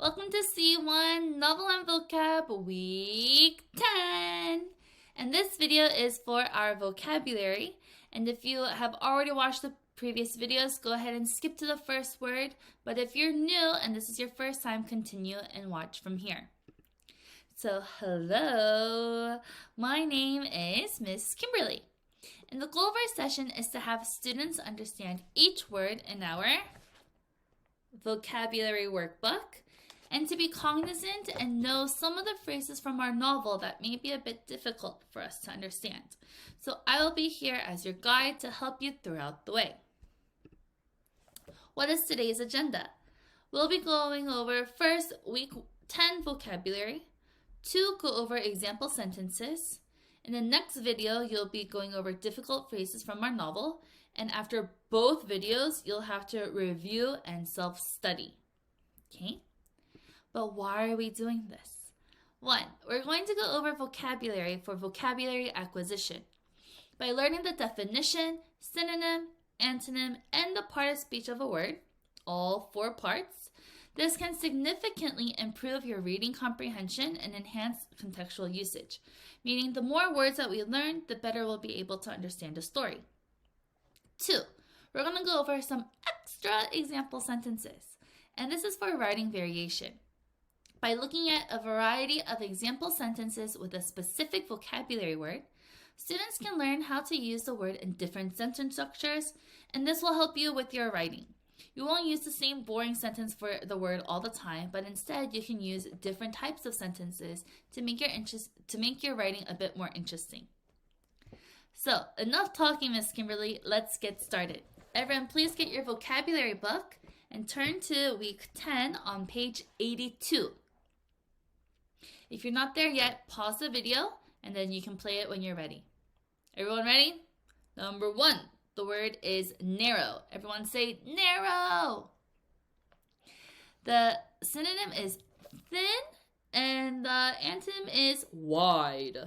Welcome to C1 Novel and Vocab Week 10. And this video is for our vocabulary. And if you have already watched the previous videos, go ahead and skip to the first word. But if you're new and this is your first time, continue and watch from here. So hello, my name is Miss Kimberly. And the goal of our session is to have students understand each word in our vocabulary workbook and to be cognizant and know some of the phrases from our novel that may be a bit difficult for us to understand. So I will be here as your guide to help you throughout the way. What is today's agenda? We'll be going over first week 10 vocabulary, 2 go over example sentences. In the next video, you'll be going over difficult phrases from our novel, and after both videos, you'll have to review and self-study. Okay? But why are we doing this? 1, we're going to go over vocabulary for vocabulary acquisition. By learning the definition, synonym, antonym, and the part of speech of a word, all 4 parts, this can significantly improve your reading comprehension and enhance contextual usage, meaning the more words that we learn, the better we'll be able to understand a story. 2, we're going to go over some extra example sentences, and this is for writing variation. By looking at a variety of example sentences with a specific vocabulary word, students can learn how to use the word in different sentence structures, and this will help you with your writing. You won't use the same boring sentence for the word all the time, but instead you can use different types of sentences to make your writing a bit more interesting. So, enough talking, Miss Kimberly. Let's get started. Everyone, please get your vocabulary book and turn to week 10 on page 82. If you're not there yet, pause the video and then you can play it when you're ready. Everyone ready? Number 1. The word is narrow. Everyone say narrow. The synonym is thin and the antonym is wide.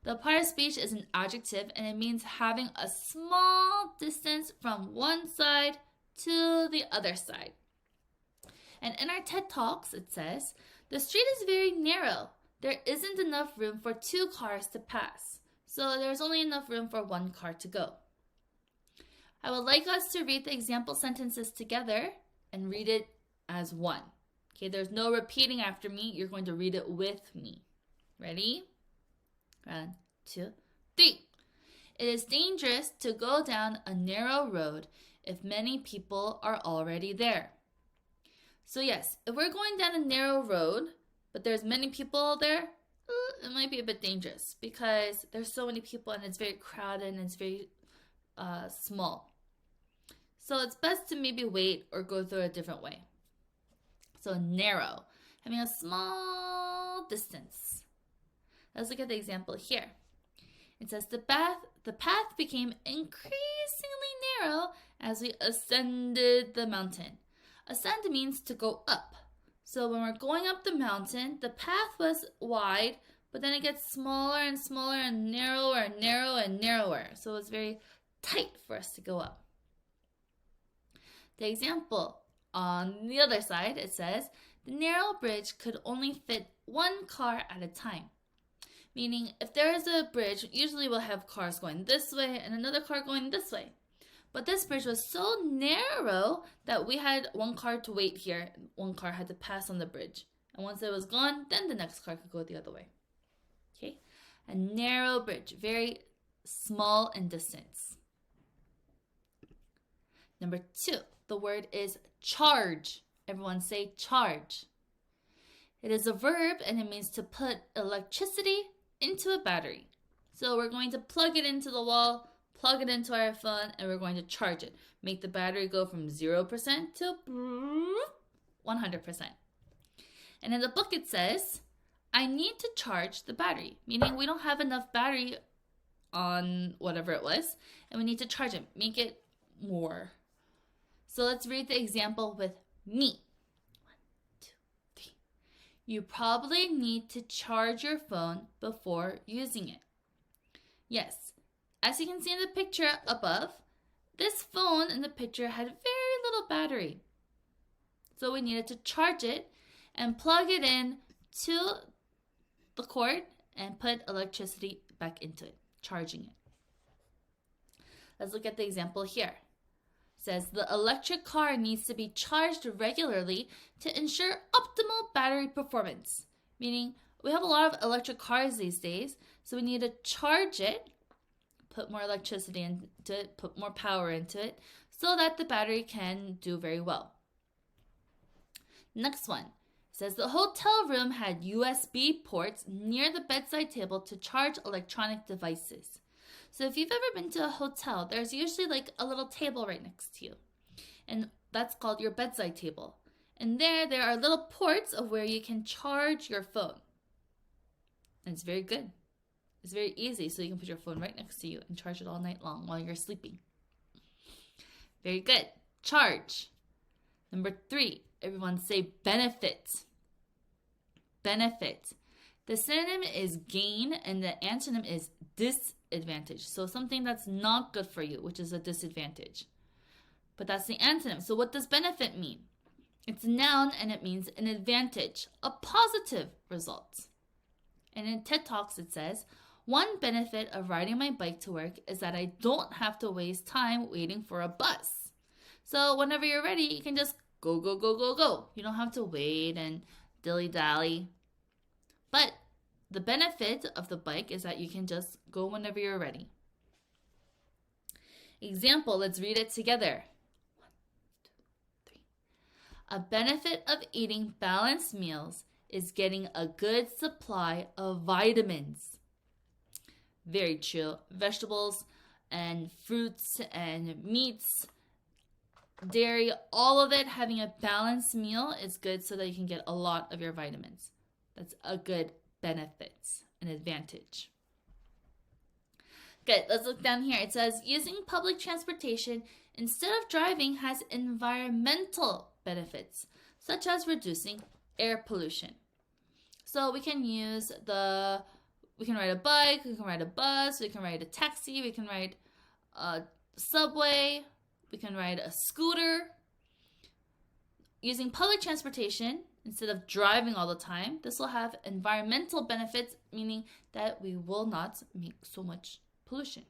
The part of speech is an adjective and it means having a small distance from one side to the other side. And in our TED Talks, it says, the street is very narrow. There isn't enough room for 2 cars to pass. So there's only enough room for 1 car to go. I would like us to read the example sentences together and read it as one. Okay, there's no repeating after me. You're going to read it with me. Ready? 1, 2, 3. It is dangerous to go down a narrow road if many people are already there. So yes, if we're going down a narrow road, but there's many people there, it might be a bit dangerous because there's so many people and it's very crowded and it's very small. So it's best to maybe wait or go through a different way. So narrow, having a small distance. Let's look at the example here. It says the path became increasingly narrow as we ascended the mountain. Ascend means to go up. So when we're going up the mountain, the path was wide, but then it gets smaller and smaller and narrower and narrower and narrower. So it's very tight for us to go up. The example on the other side, it says, the narrow bridge could only fit 1 car at a time. Meaning, if there is a bridge, usually we'll have cars going this way and another car going this way. But this bridge was so narrow that we had 1 car to wait here. 1 car had to pass on the bridge. And once it was gone, then the next car could go the other way. Okay? A narrow bridge, very small in distance. Number 2, the word is charge. Everyone say charge. It is a verb and it means to put electricity into a battery. So we're going to plug it into the wall, plug it into our phone, and we're going to charge it. Make the battery go from 0% to 100%. And in the book it says, I need to charge the battery, meaning we don't have enough battery on whatever it was, and we need to charge it, make it more. So let's read the example with me. 1, 2, 3. You probably need to charge your phone before using it. Yes, as you can see in the picture above, this phone in the picture had very little battery. So we needed to charge it, and plug it in to the cord and put electricity back into it, charging it. Let's look at the example here. It says the electric car needs to be charged regularly to ensure optimal battery performance. Meaning, we have a lot of electric cars these days, so we need to charge it, put more electricity into it, put more power into it, so that the battery can do very well. Next one. It says the hotel room had USB ports near the bedside table to charge electronic devices. So if you've ever been to a hotel, there's usually like a little table right next to you. And that's called your bedside table. And there are little ports of where you can charge your phone. And it's very good. It's very easy, so you can put your phone right next to you and charge it all night long while you're sleeping. Very good. Charge. Number 3, everyone say benefit. Benefit. The synonym is gain and the antonym is disadvantage. So something that's not good for you, which is a disadvantage. But that's the antonym. So what does benefit mean? It's a noun and it means an advantage, a positive result. And in TED Talks it says, one benefit of riding my bike to work is that I don't have to waste time waiting for a bus. So whenever you're ready, you can just go, go, go, go, go. You don't have to wait and dilly-dally. But the benefit of the bike is that you can just go whenever you're ready. Example, let's read it together. 1, 2, 3. A benefit of eating balanced meals is getting a good supply of vitamins. Very true. Vegetables and fruits and meats, dairy, all of it, having a balanced meal is good so that you can get a lot of your vitamins. That's a good benefit, an advantage. Good, let's look down here. It says using public transportation instead of driving has environmental benefits, such as reducing air pollution. So we can ride a bike, we can ride a bus, we can ride a taxi, we can ride a subway, we can ride a scooter. Using public transportation instead of driving all the time, this will have environmental benefits, meaning that we will not make so much pollution.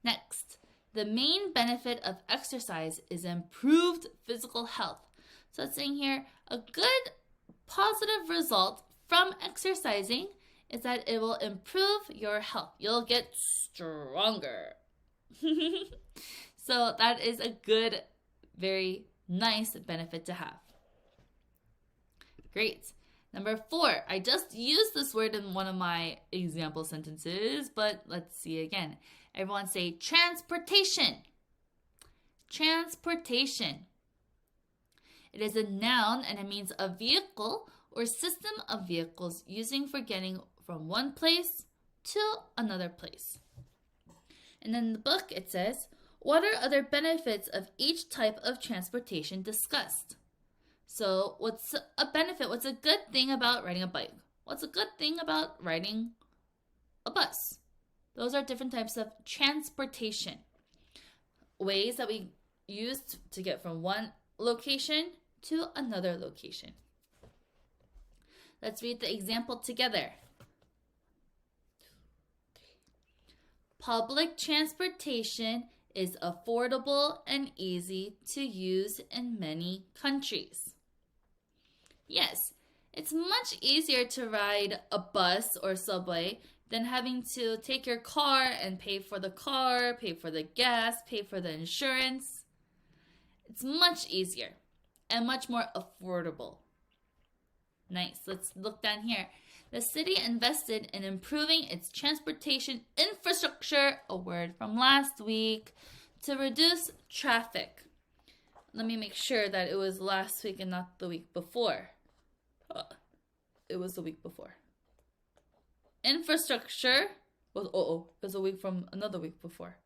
Next, the main benefit of exercise is improved physical health. So it's saying here, a good positive result from exercising is that it will improve your health. You'll get stronger. So that is a good, very nice benefit to have. Great. Number 4, I just used this word in one of my example sentences, but let's see again. Everyone say transportation. Transportation. It is a noun and it means a vehicle or system of vehicles using for getting from one place to another place. And in the book it says, what are other benefits of each type of transportation discussed? So what's a benefit? What's a good thing about riding a bike? What's a good thing about riding a bus? Those are different types of transportation. Ways that we use to get from one location to another location. Let's read the example together. Public transportation is affordable and easy to use in many countries. Yes, it's much easier to ride a bus or subway than having to take your car and pay for the car, pay for the gas, pay for the insurance. It's much easier and much more affordable. Nice. Let's look down here. The city invested in improving its transportation infrastructure, a word from last week, to reduce traffic. Let me make sure that it was last week and not the week before. It was the week before. Infrastructure was, it was a week from another week before.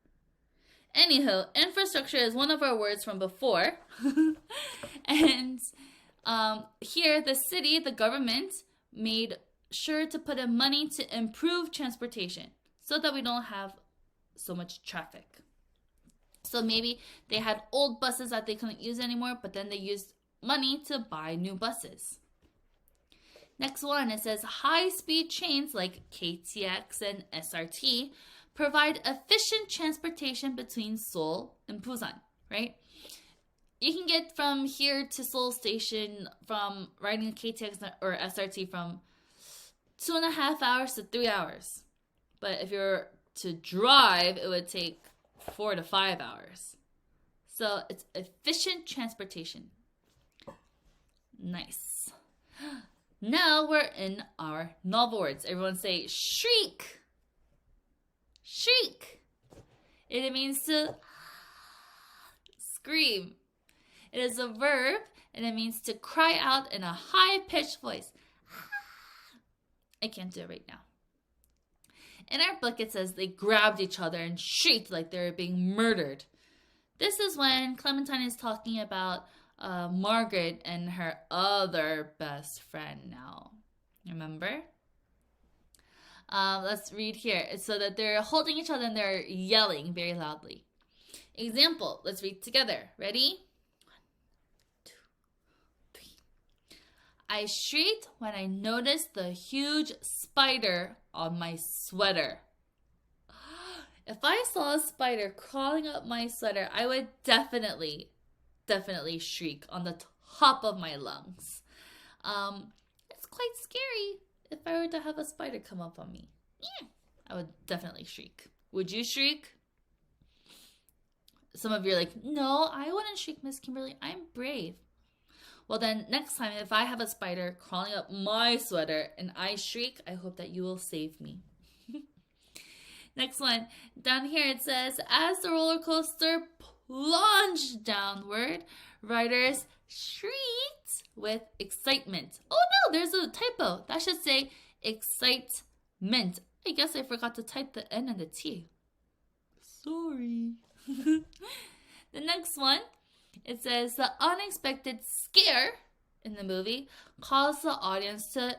Anywho, infrastructure is one of our words from before. And here, the city, the government, made sure to put in money to improve transportation so that we don't have so much traffic. So maybe they had old buses that they couldn't use anymore, but then they used money to buy new buses. Next one, it says high-speed trains like KTX and SRT provide efficient transportation between Seoul and Busan, right? You can get from here to Seoul Station from riding a KTX or SRT from 2.5 hours to 3 hours. But if you're to drive, it would take 4 to 5 hours. So it's efficient transportation. Nice. Now we're in our novel words. Everyone say shriek. Shriek. It means to scream. It is a verb and it means to cry out in a high-pitched voice. I can't do it right now. In our book, it says they grabbed each other and shrieked like they were being murdered. This is when Clementine is talking about Margaret and her other best friend now. Remember? Let's read here. It's so that they're holding each other and they're yelling very loudly. Example, let's read together. Ready? 1, 2, 3. I shrieked when I noticed the huge spider on my sweater. If I saw a spider crawling up my sweater, I would definitely shriek on the top of my lungs. It's quite scary if I were to have a spider come up on me. Yeah, I would definitely shriek. Would you shriek? Some of you are like, no, I wouldn't shriek, Miss Kimberly. I'm brave. Well, then next time, if I have a spider crawling up my sweater and I shriek, I hope that you will save me. Next one. Down here it says, as the roller coaster plunged downward, riders shrieked with excitement. Oh no, there's a typo. That should say excitement. I guess I forgot to type the N and the T. Sorry. The next one, it says the unexpected scare in the movie caused the audience to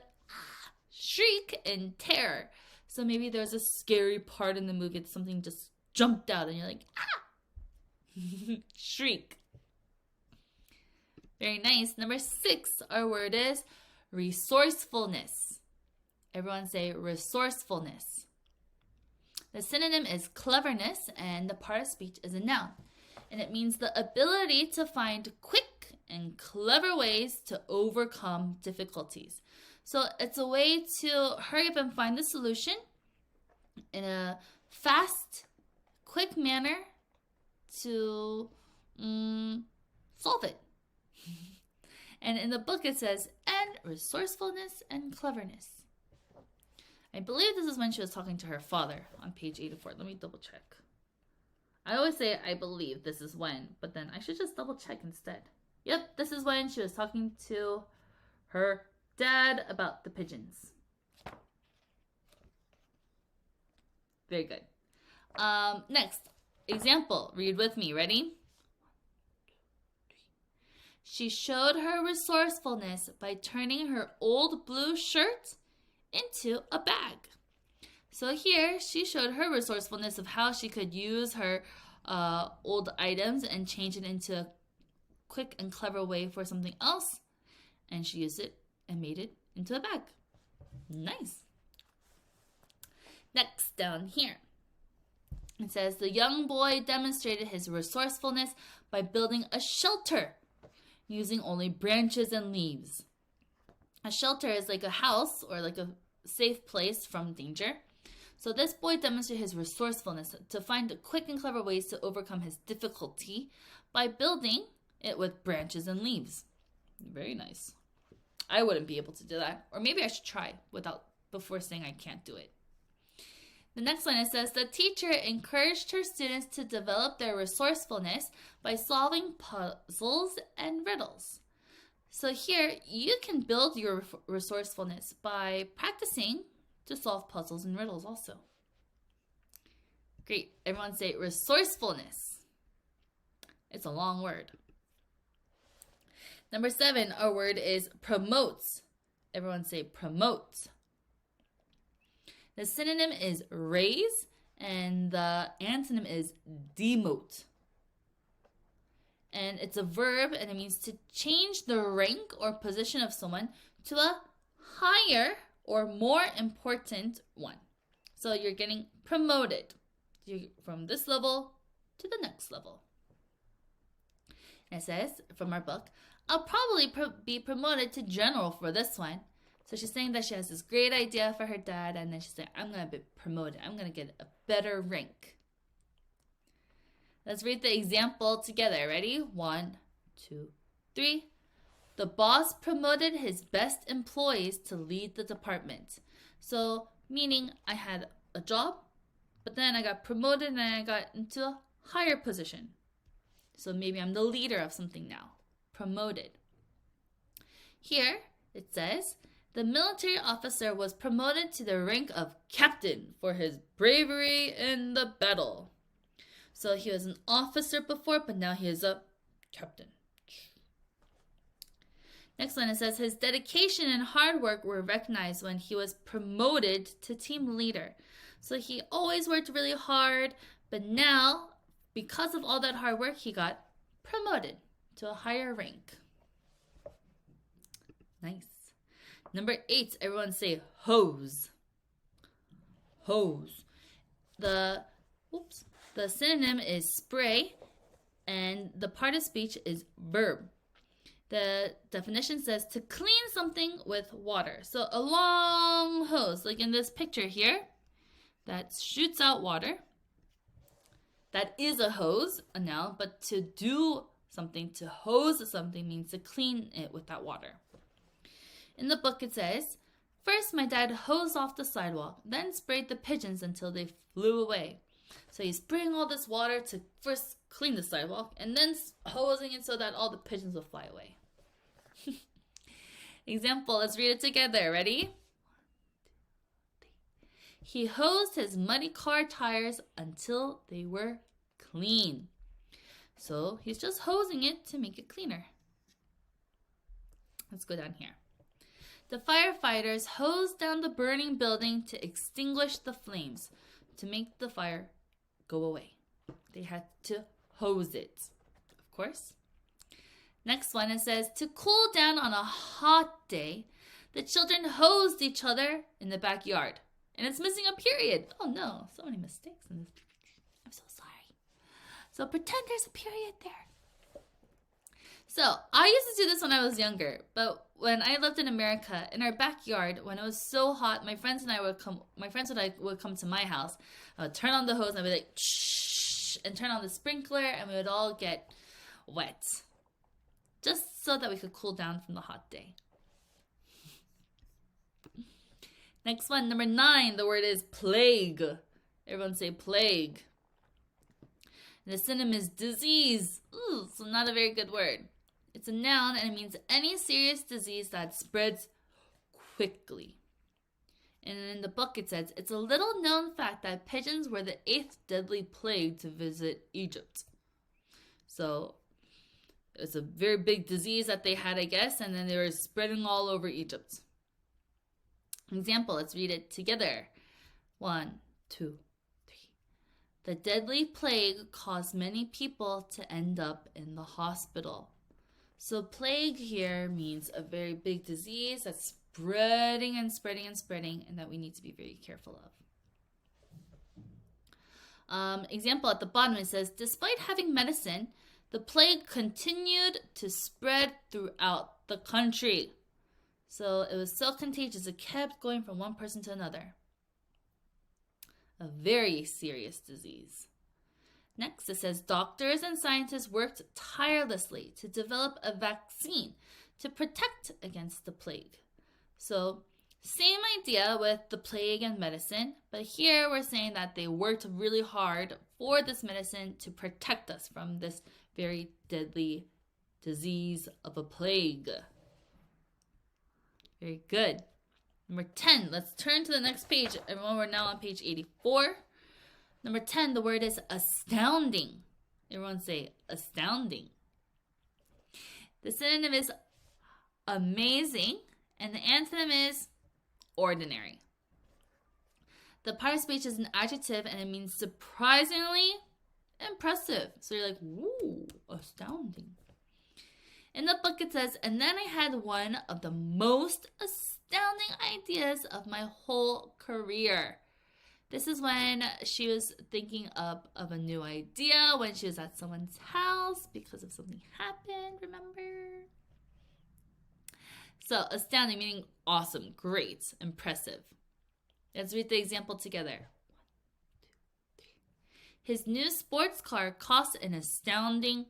shriek in terror. So maybe there's a scary part in the movie that something just jumped out and you're like, ah! Shriek. Very nice. Number 6, our word is resourcefulness. Everyone say resourcefulness. The synonym is cleverness and the part of speech is a noun. And it means the ability to find quick and clever ways to overcome difficulties. So it's a way to hurry up and find the solution in a fast, quick manner to solve it. And in the book it says, and resourcefulness and cleverness. I believe this is when she was talking to her father on page 84. Let me double check. I always say I believe this is when, but then I should just double check instead. Yep, this is when she was talking to her dad about the pigeons. Very good. Next, example. Read with me. Ready? She showed her resourcefulness by turning her old blue shirt into a bag. So here, she showed her resourcefulness of how she could use her old items and change it into a quick and clever way for something else. And she used it and made it into a bag. Nice. Next, down here, it says, the young boy demonstrated his resourcefulness by building a shelter using only branches and leaves. A shelter is like a house or like a safe place from danger. So this boy demonstrated his resourcefulness to find quick and clever ways to overcome his difficulty by building it with branches and leaves. Very nice. I wouldn't be able to do that. Or maybe I should try before saying I can't do it. The next one, it says, the teacher encouraged her students to develop their resourcefulness by solving puzzles and riddles. So here, you can build your resourcefulness by practicing to solve puzzles and riddles also. Great. Everyone say resourcefulness. It's a long word. Number 7, our word is promotes. Everyone say promote. The synonym is raise and the antonym is demote. And it's a verb, and it means to change the rank or position of someone to a higher or more important one. So you're getting promoted from this level to the next level. And it says from our book, I'll probably be promoted to general for this one. So she's saying that she has this great idea for her dad, and then she's saying, I'm going to be promoted. I'm going to get a better rank. Let's read the example together. Ready? 1, 2, 3. The boss promoted his best employees to lead the department. So, meaning I had a job, but then I got promoted and I got into a higher position. So maybe I'm the leader of something now. Promoted. Here, it says, the military officer was promoted to the rank of captain for his bravery in the battle. So he was an officer before, but now he is a captain. Next one, it says his dedication and hard work were recognized when he was promoted to team leader. So he always worked really hard, but now, because of all that hard work, he got promoted to a higher rank. Nice. Number 8, everyone say hose. Hose. The synonym is spray, and the part of speech is verb. The definition says to clean something with water. So a long hose, like in this picture here, that shoots out water. That is a hose, a noun, but to do something, to hose something, means to clean it with that water. In the book it says, first my dad hosed off the sidewalk, then sprayed the pigeons until they flew away. So he's spraying all this water to first clean the sidewalk, and then hosing it so that all the pigeons will fly away. Example, let's read it together. Ready? He hosed his muddy car tires until they were clean. So he's just hosing it to make it cleaner. Let's go down here. The firefighters hosed down the burning building to extinguish the flames, to make the fire go away. They had to hose it, of course. Next one, it says, to cool down on a hot day, the children hosed each other in the backyard. And it's missing a period. Oh no, so many mistakes in this. I'm so sorry. So pretend there's a period there. So I used to do this when I was younger, but when I lived in America, in our backyard, when it was so hot, my friends and I would come to my house. I would turn on the hose and I'd be like, shh, and turn on the sprinkler, and we would all get wet. Just so that we could cool down from the hot day. Next one, number 9, the word is plague. Everyone say plague. And the synonym is disease. Ooh, so not a very good word. It's a noun and it means any serious disease that spreads quickly. And in the book it says, it's a little known fact that pigeons were the 8th deadly plague to visit Egypt. So it's a very big disease that they had, I guess, and then they were spreading all over Egypt. Example, let's read it together. 1, 2, 3. The deadly plague caused many people to end up in the hospital. So plague here means a very big disease that's spreading and spreading and spreading, and that we need to be very careful of. Example at the bottom, it says, despite having medicine, the plague continued to spread throughout the country. So it was so contagious, it kept going from one person to another. A very serious disease. Next, it says, doctors and scientists worked tirelessly to develop a vaccine to protect against the plague. So, same idea with the plague and medicine, but here we're saying that they worked really hard for this medicine to protect us from this very deadly disease of a plague. Very good. Number 10, let's turn to the next page. Everyone, we're now on page 84. Number 10, the word is astounding. Everyone say astounding. The synonym is amazing, and the antonym is ordinary. The part of speech is an adjective, and it means surprisingly impressive. So you're like, ooh, astounding. In the book it says, and then I had one of the most astounding ideas of my whole career. This is when she was thinking of a new idea when she was at someone's house because of something happened, remember? So, astounding meaning awesome, great, impressive. Let's read the example together. 1, 2, 3. His new sports car cost an astounding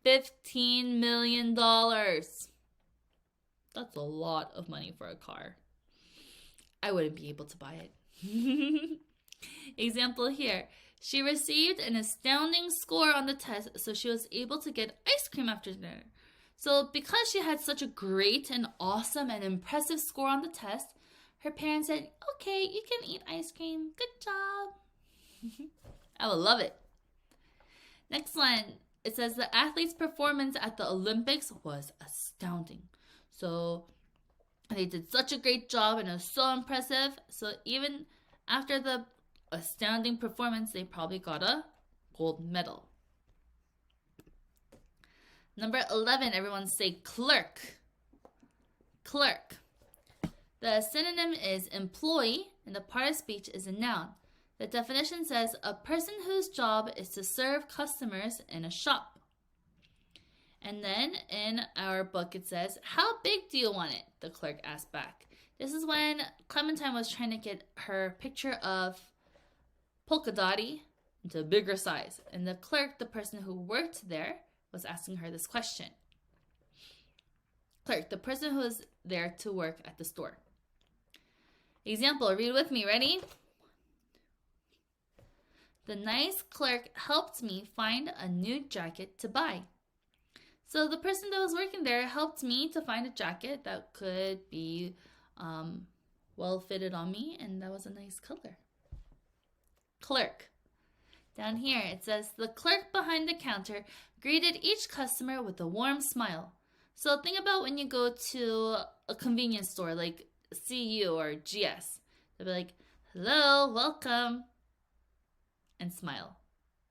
$15 million. That's a lot of money for a car. I wouldn't be able to buy it. Example here. She received an astounding score on the test, so she was able to get ice cream after dinner. So because she had such a great and awesome and impressive score on the test, her parents said, okay, you can eat ice cream. Good job. I will love it. Next one. It says the athlete's performance at the Olympics was astounding. So they did such a great job and it was so impressive. So even after the astounding performance, they probably got a gold medal. Number 11, everyone say clerk. Clerk. The synonym is employee and the part of speech is a noun. The definition says a person whose job is to serve customers in a shop. And then in our book it says, how big do you want it? The clerk asked back. This is when Clementine was trying to get her picture of Polka Dotty into a bigger size. And the clerk, the person who worked there, was asking her this question. Clerk, the person who is there to work at the store. Example, read with me, ready? The nice clerk helped me find a new jacket to buy. So the person that was working there helped me to find a jacket that could be well fitted on me, and that was a nice color. Clerk. Down here it says, the clerk behind the counter greeted each customer with a warm smile. So think about when you go to a convenience store like CU or GS. They'll be like, hello, welcome, and smile.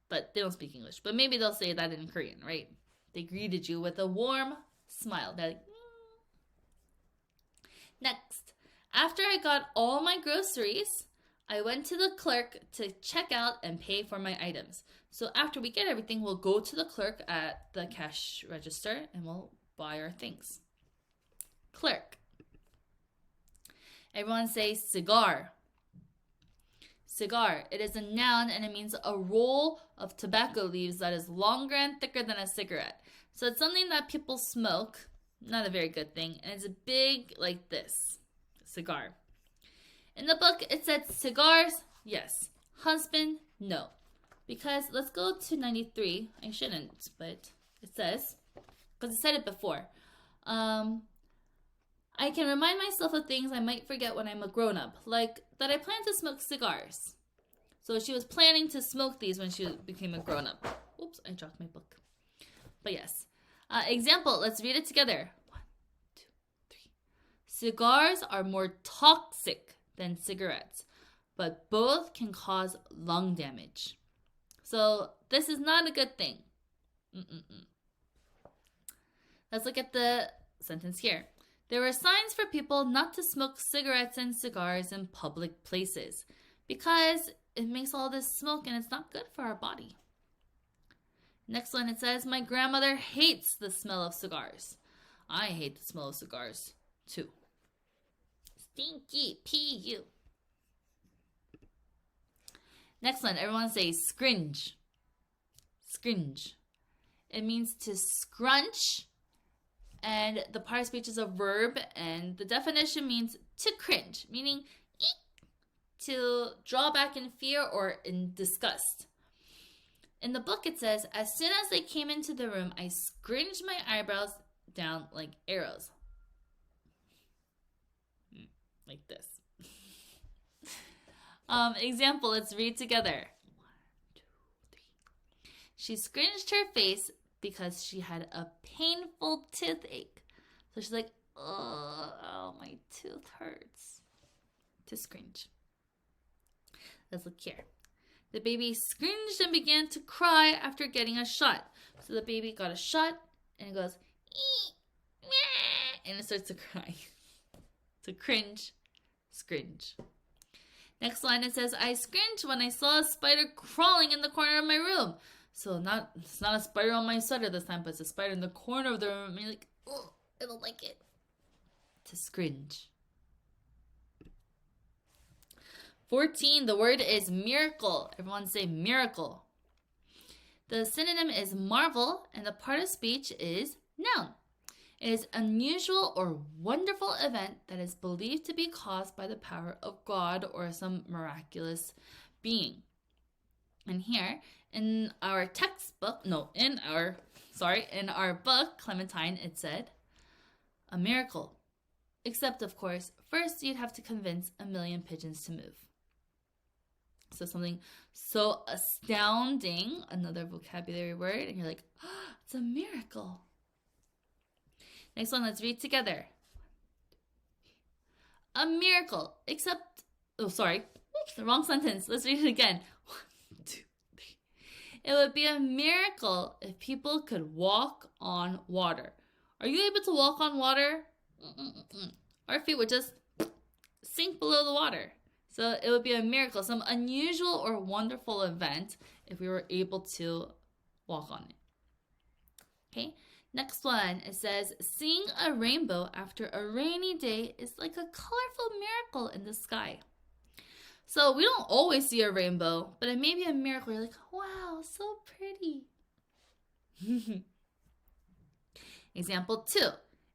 But they don't speak English. But maybe they'll say that in Korean, right? They greeted you with a warm smile. They're like, Next, after I got all my groceries, I went to the clerk to check out and pay for my items. So after we get everything, we'll go to the clerk at the cash register and we'll buy our things. Clerk. Everyone say cigar. Cigar. It is a noun and it means a roll of tobacco leaves that is longer and thicker than a cigarette. So it's something that people smoke. Not a very good thing. And it's big like this. Cigar. In the book, it said cigars, yes. Husband, no. Because let's go to 93. I shouldn't, but it says, because I said it before. I can remind myself of things I might forget when I'm a grown-up, like that I plan to smoke cigars. So she was planning to smoke these when she became a grown-up. Oops, I dropped my book. But yes. Example, let's read it together. 1, 2, 3. Cigars are more toxic than cigarettes, but both can cause lung damage. So this is not a good thing. Let's look at the sentence here. There were signs for people not to smoke cigarettes and cigars in public places because it makes all this smoke and it's not good for our body. Next one, it says, my grandmother hates the smell of cigars. I hate the smell of cigars too. Stinky P.U. Next one, everyone say scringe. Scringe. It means to scrunch, and the part of speech is a verb, and the definition means to cringe, meaning to draw back in fear or in disgust. In the book it says, as soon as they came into the room, I scringed my eyebrows down like arrows. Like this. Example, let's read together. 1, 2, 3. She scringed her face because she had a painful toothache. So she's like, oh, my tooth hurts. To scringe. Let's look here. The baby screamed and began to cry after getting a shot. So the baby got a shot and it goes, ee, meh, and it starts to cry. So cringe, scringe. Next line, it says, I scringed when I saw a spider crawling in the corner of my room. So it's not a spider on my sweater this time, but it's a spider in the corner of the room. And you're like, oh, I don't like it. To scringe. 14, the word is miracle. Everyone say miracle. The synonym is marvel, and the part of speech is noun. It is unusual or wonderful event that is believed to be caused by the power of God or some miraculous being. And here, in our book, Clementine, it said, a miracle. Except, of course, first you'd have to convince a million pigeons to move. So something so astounding, another vocabulary word, and you're like, oh, it's a miracle. Next one, let's read together. A miracle, except, the wrong sentence. Let's read it again. 1, 2, 3. It would be a miracle if people could walk on water. Are you able to walk on water? Our feet would just sink below the water. So it would be a miracle, some unusual or wonderful event if we were able to walk on it. Okay, next one, it says, seeing a rainbow after a rainy day is like a colorful miracle in the sky. So we don't always see a rainbow, but it may be a miracle. You're like, wow, so pretty. Example 2,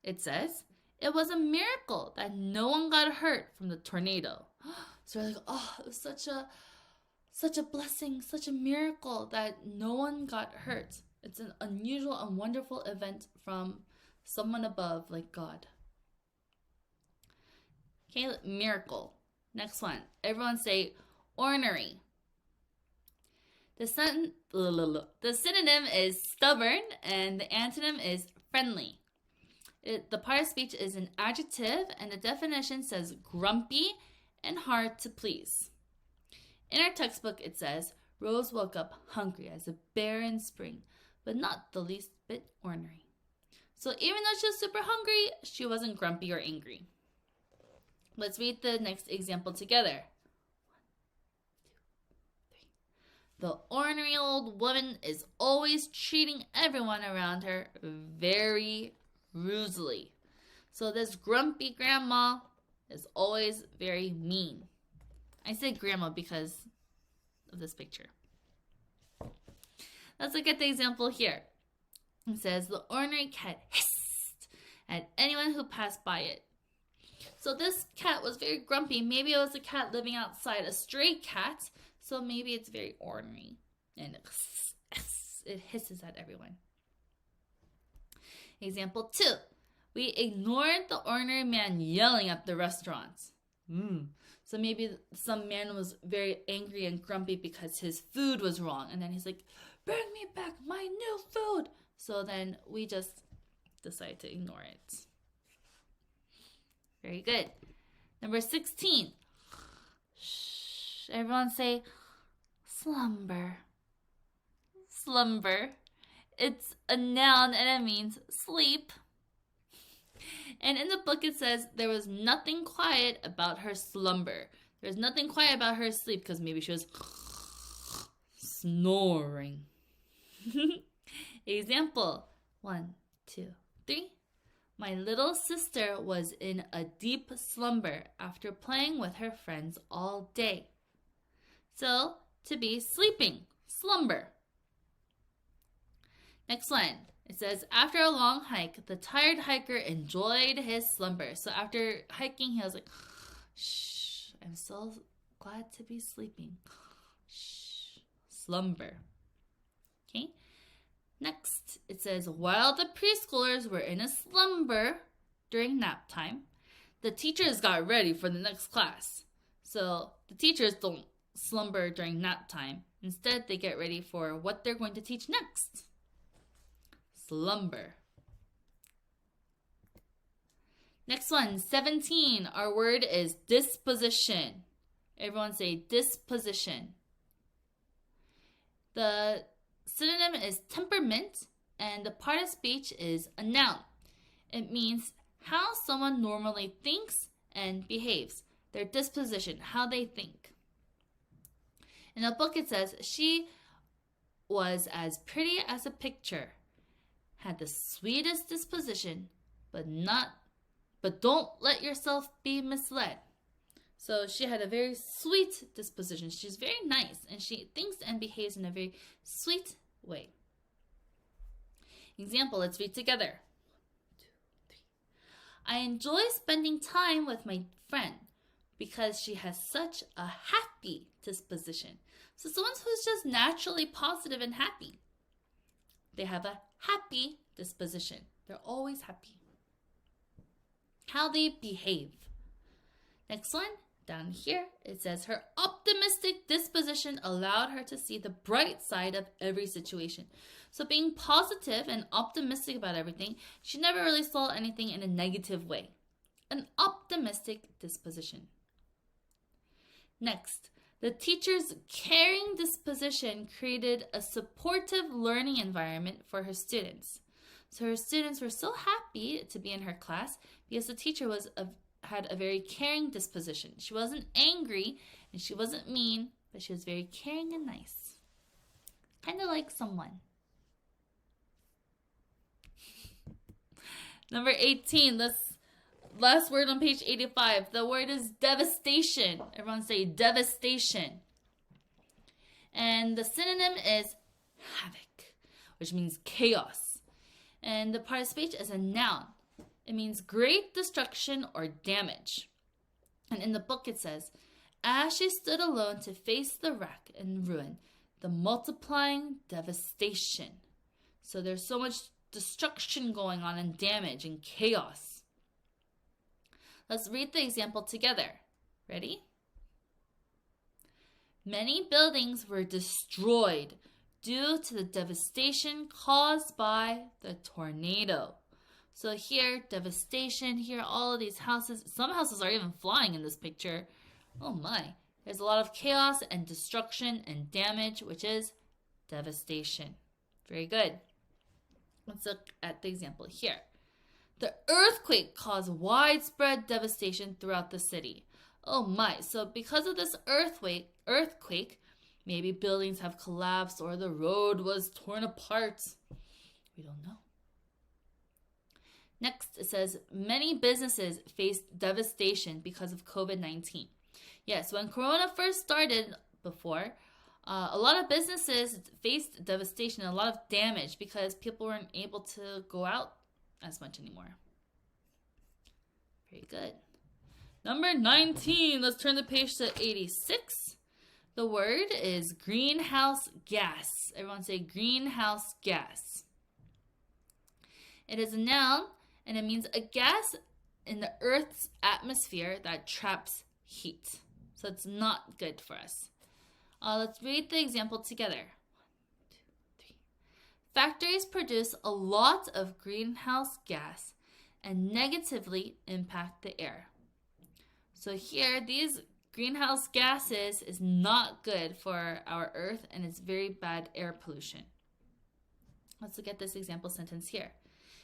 it says, it was a miracle that no one got hurt from the tornado. So we're like, oh, it was such a blessing, such a miracle that no one got hurt. It's an unusual and wonderful event from someone above, like God. Okay, miracle. Next one. Everyone say ornery. The synonym is stubborn and the antonym is friendly. The part of speech is an adjective and the definition says grumpy and hard to please. In our textbook, it says, Rose woke up hungry as a bear in spring, but not the least bit ornery. So even though she was super hungry, she wasn't grumpy or angry. Let's read the next example together. 1, 2, 3. The ornery old woman is always treating everyone around her very rudely. So this grumpy grandma is always very mean. I say grandma because of this picture. Let's look at the example here. It says, the ornery cat hissed at anyone who passed by it. So this cat was very grumpy. Maybe it was a cat living outside, a stray cat. So maybe it's very ornery. And it hisses at everyone. Example 2. We ignored the ornery man yelling at the restaurants. So maybe some man was very angry and grumpy because his food was wrong. And then he's like, bring me back my new food. So then we just decide to ignore it. Very good. Number 16. Shh. Everyone say slumber. Slumber. It's a noun and it means sleep. And in the book it says there was nothing quiet about her slumber. There's nothing quiet about her sleep because maybe she was snoring. Example 1, 2, 3. My little sister was in a deep slumber after playing with her friends all day. So, to be sleeping, slumber. Next one. It says, after a long hike, the tired hiker enjoyed his slumber. So after hiking, he was like, shh, I'm so glad to be sleeping. Shh, slumber. Okay. Next, it says, while the preschoolers were in a slumber during nap time, the teachers got ready for the next class. So the teachers don't slumber during nap time. Instead, they get ready for what they're going to teach next. Slumber. Next one, 17. Our word is disposition. Everyone say disposition. The synonym is temperament, and the part of speech is a noun. It means how someone normally thinks and behaves, their disposition, how they think. In the book it says, she was as pretty as a picture, had the sweetest disposition, but don't let yourself be misled. So she had a very sweet disposition. She's very nice, and she thinks and behaves in a very sweet way. Example, let's read together. 1, 2, 3. I enjoy spending time with my friend because she has such a happy disposition. So someone who's just naturally positive and happy. They have a happy disposition. They're always happy. How they behave. Next one, down here, it says her optimistic disposition allowed her to see the bright side of every situation. So being positive and optimistic about everything, she never really saw anything in a negative way. An optimistic disposition. Next, the teacher's caring disposition created a supportive learning environment for her students. So her students were so happy to be in her class because the teacher had a very caring disposition. She wasn't angry and she wasn't mean, but she was very caring and nice. Kind of like someone. Number 18, this last word on page 85. The word is devastation. Everyone say devastation. And the synonym is havoc, which means chaos. And the part of speech is a noun. It means great destruction or damage. And in the book it says, as she stood alone to face the wreck and ruin, the multiplying devastation. So there's so much destruction going on and damage and chaos. Let's read the example together. Ready? Many buildings were destroyed due to the devastation caused by the tornado. So here, devastation, here, all of these houses. Some houses are even flying in this picture. Oh my. There's a lot of chaos and destruction and damage, which is devastation. Very good. Let's look at the example here. The earthquake caused widespread devastation throughout the city. Oh my. So because of this earthquake, maybe buildings have collapsed or the road was torn apart. We don't know. Next, it says, many businesses faced devastation because of COVID-19. Yes, when Corona first started before, a lot of businesses faced devastation and a lot of damage because people weren't able to go out as much anymore. Very good. Number 19, let's turn the page to 86. The word is greenhouse gas. Everyone say greenhouse gas. It is a noun, and it means a gas in the Earth's atmosphere that traps heat. So it's not good for us. Let's read the example together. 1, 2, 3. Factories produce a lot of greenhouse gas and negatively impact the air. So here, these greenhouse gases is not good for our Earth, and it's very bad air pollution. Let's look at this example sentence here.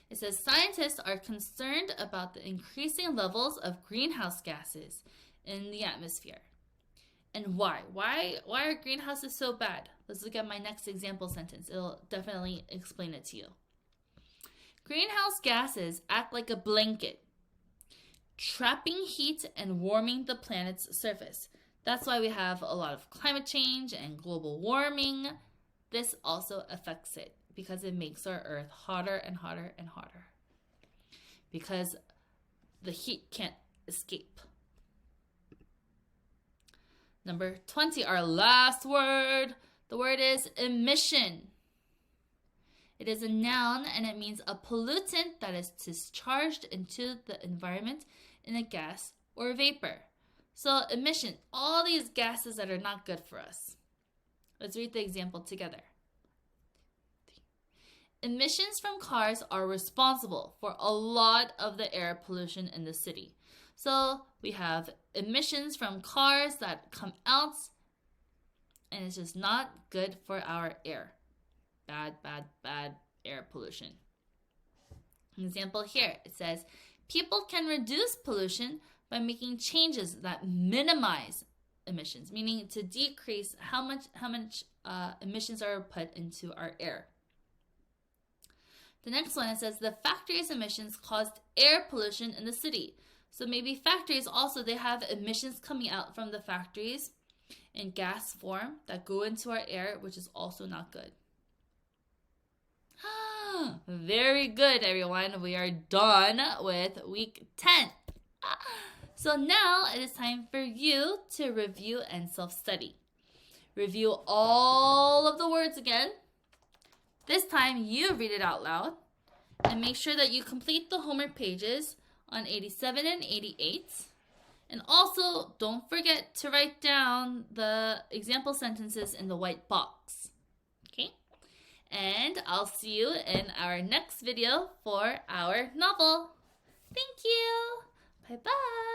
It says, scientists are concerned about the increasing levels of greenhouse gases in the atmosphere. And why? Why are greenhouses so bad? Let's look at my next example sentence. It'll definitely explain it to you. Greenhouse gases act like a blanket, trapping heat and warming the planet's surface. That's why we have a lot of climate change and global warming. This also affects it because it makes our Earth hotter and hotter and hotter because the heat can't escape. Number 20, our last word. The word is emission. It is a noun and it means a pollutant that is discharged into the environment in a gas or vapor. So emission, all these gases that are not good for us. Let's read the example together. Emissions from cars are responsible for a lot of the air pollution in the city. So we have emissions from cars that come out and it's just not good for our air. Bad air pollution. An example here, it says, people can reduce pollution by making changes that minimize emissions, meaning to decrease how much emissions are put into our air. The next one, it says the factories' emissions caused air pollution in the city. So maybe factories also, they have emissions coming out from the factories in gas form that go into our air, which is also not good. Very good, everyone. We are done with week 10. So now it is time for you to review and self-study. Review all of the words again. This time you read it out loud. And make sure that you complete the homework pages on 87 and 88. And also, don't forget to write down the example sentences in the white box. Okay? And I'll see you in our next video for our novel. Thank you. Bye-bye.